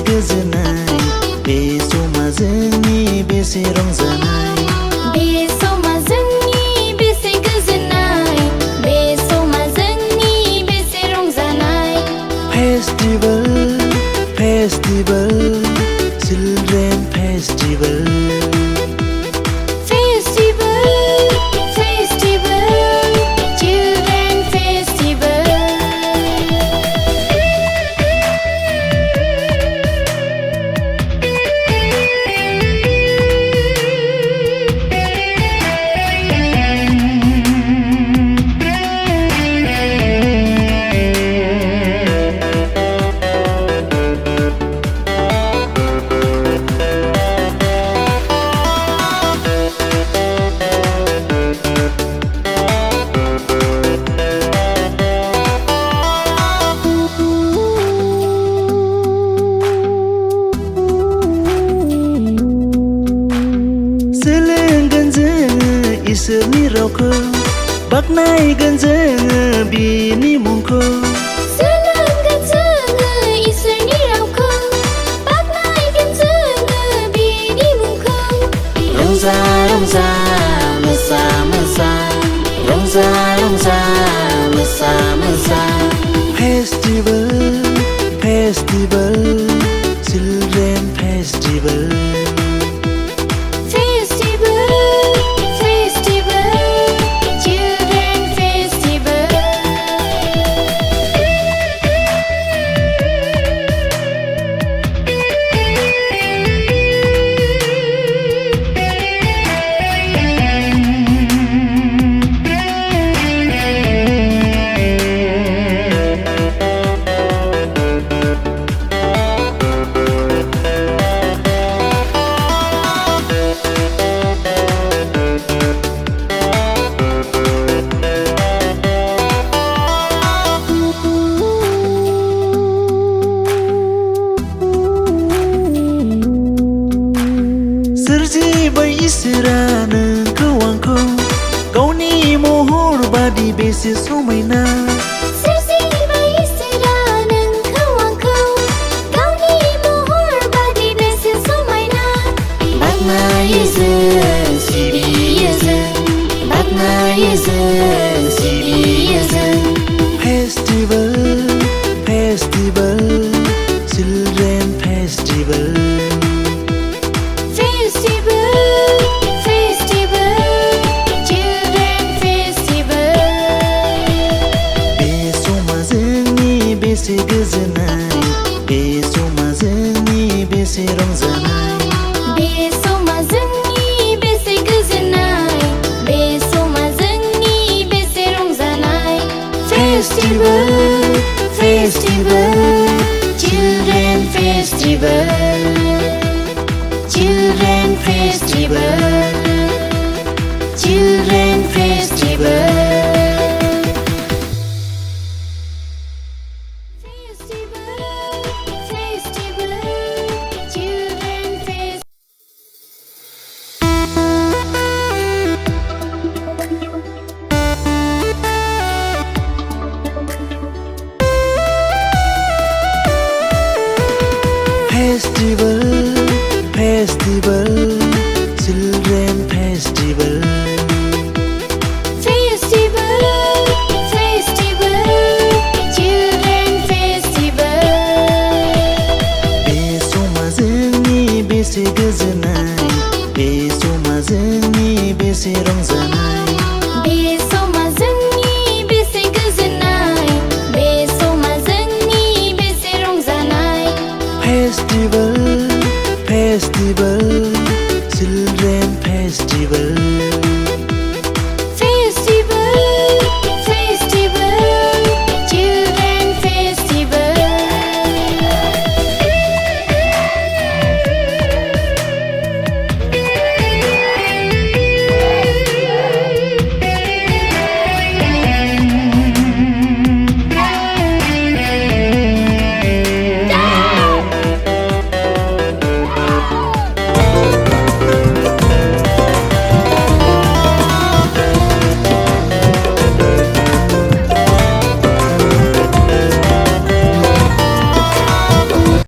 गोजोननाय बे समा जोंनि बेसे रंजानाय बे समा जोंनि बेसे गोजोननाय बे समा जोंनि बेसे रंजानाय फेस्टिवल फेस्टिवल चिल्ड्रेन फेस्टिवल सोलोंगोन जोङो इसोरनि रावखौ बाख्नायगोन जोङो बिनि मुंखौ सोलोंगोन जोङो इसोरनि रावखौ बाख्नायगोन जोङो बिनि मुंखौ रंजा रंजा मोसा मोसा रंजा रंजा मोसा मोसा फेस्टिवल फेस्टिवल चिल्ड्रेन फेस्टिवल सोरजिबाय इसोरा नोंखौ आंखौ गावनि महर बादि बेसे समायना सोरजिबाय इसोरा नोंखौ आंखौ गावनि महर बादि बेसे समायना बाख्नायो जों सिबियो जों बाख्नायो जों सिबियो जों फेस्टिवल फेस्टिवल चिल्ड्रेन फेस्टिवल बेसे गोजोननाय बे समा जोंनि बेसे रंजानाय बे समा जोंनि बेसे गोजोननाय बे समा जोंनि बेसे रंजानाय festival festival children festival children festival children festival Festival, festival, children festival. Festival, festival, children festival. बे समा जोंनि बेसे गोजोननाय बे समा जोंनि बेसे रंजानाय बे समा जोंनि बेसे गोजोननाय बे समा जोंनि बेसे रंजानाय Festival, festival, children festival.